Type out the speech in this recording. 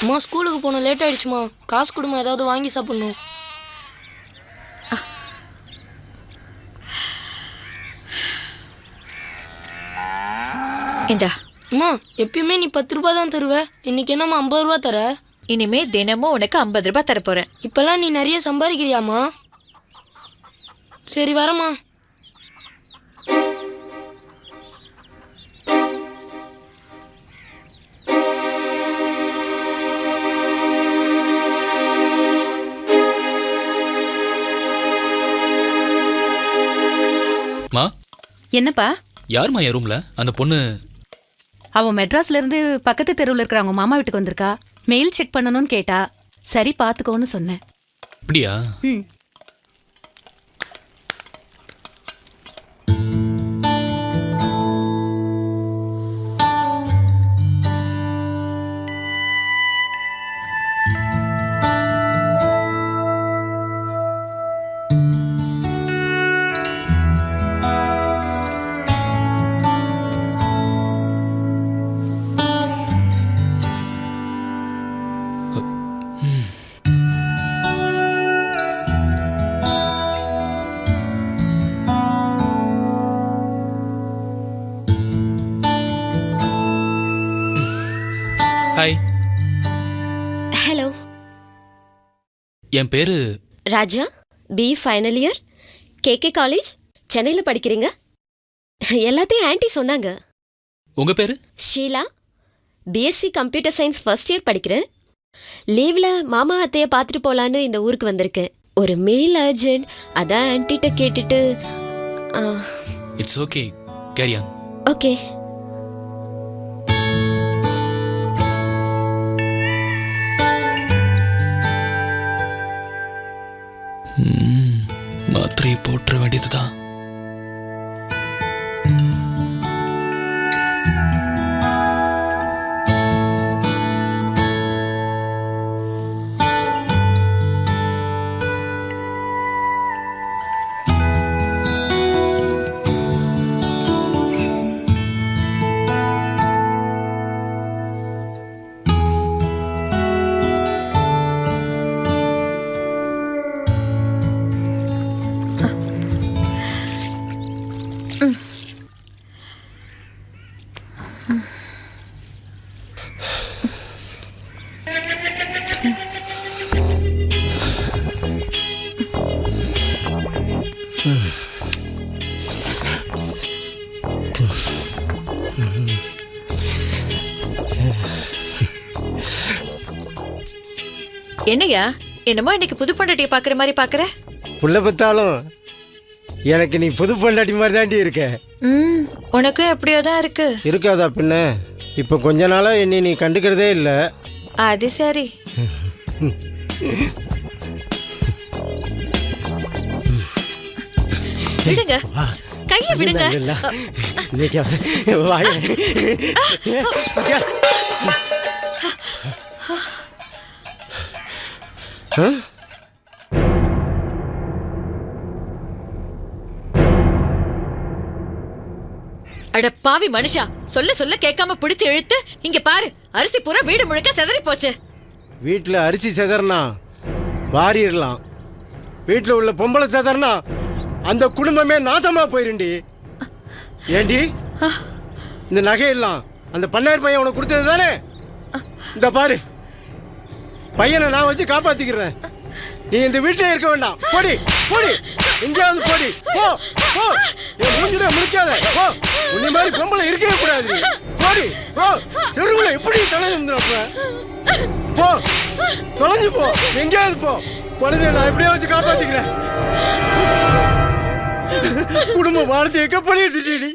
அம்மா ஸ்கூலுக்கு போன லேட் ஆயிடுச்சுமா, காசு கொடுமா, ஏதாவது வாங்கி சாப்பிடணும். இந்தா. அம்மா எப்பயுமே நீ 10 ரூபாய் தான் தருவ, இன்னைக்கு என்னம்மா 50 ரூபா தர? இனிமே தினமும் உனக்கு 50 ரூபாய் தரப்போறேன். இப்பெல்லாம் நீ நிறைய சம்பாதிக்கிறியாம்மா? சரி வரம்மா. மா என்னப்பா? யாருமா என் ரூம்ல? அந்த பொண்ணு அவன் மெட்ராஸ்ல இருந்து பக்கத்து தெருவில் இருக்கிற அவங்க மாமா வீட்டுக்கு வந்திருக்கா. மெயில் செக் பண்ணணும்னு கேட்டா. சரி பாத்துக்கோன்னு சொன்னேன். அப்படியா? ம். ஹாய். ஹலோ. என் பேரு Raja. B final year, KK college, சென்னையில் படிக்கிறீங்க. எல்லாத்தையும் ஆன்ட்டி சொன்னாங்க. உங்க பேரு? Sheela. BSc computer science first year படிக்கிறேன். லீவில் மாமா அத்தையை பார்த்துட்டு போகலான்னு இந்த ஊருக்கு வந்திருக்கேன். ஒரு மெயில் அர்ஜென்ட், அதான் ஆன்ட்டிகிட்ட கேட்டுட்டு. It's okay, carry on. Okay. மாத்திரையை போட்டுற வேண்டியதுதான். என்னையா என்னமோ இன்னைக்கு புது பொண்டாட்டியை பாக்குற மாதிரி பாக்குற? புள்ள பத்தாலும் எனக்கு நீ புது பொண்டாட்டி மாதிரி தாண்டி இருக்க. உனக்கும் எப்படியோ தான் இருக்கு. இருக்காதா பின்ன? இப்போ கொஞ்ச நாளா என்னை நீ கண்டுக்கிறதே இல்லை. அது சரி. விடுங்க, கையை விடுங்க. அட பாவி மனுஷா, சொல்ல சொல்ல கேட்காம பிடிச்சு இழுத்து இங்க பாரு, அரிசி பூரா வீடு முழுக்க செதறி போச்சு. வீட்டில் அரிசி செதறனா வாரிடலாம், வீட்டில் உள்ள பொம்பளை செதறனா அந்த குடும்பமே நாசமா போயிருண்டி. ஏண்டி இந்த நகையெல்லாம் அந்த பண்ணையார் பையன் உனக்கு கொடுத்தது தானே? இந்த பாரு, பையனை நான் வச்சு காப்பாத்திக்கிறேன். நீ இந்த வீட்டிலே இருக்க வேண்டாம். போடி போடி, எங்கேயாவது போடி. போ போ, என் மூஞ்சில முடிக்காத. போ, உன்னை மாதிரி பொம்பளை இருக்கவே கூடாது. போடி போ, தெருவில் எப்படி தொலைஞ்சு போ, தொலைஞ்சு போ, எங்கேயாவது போ. குழந்தைய நான் எப்படியா வச்சு காப்பாத்திக்கிறேன். குடும்ப மானத்தை எக்க பண்ணிட்டு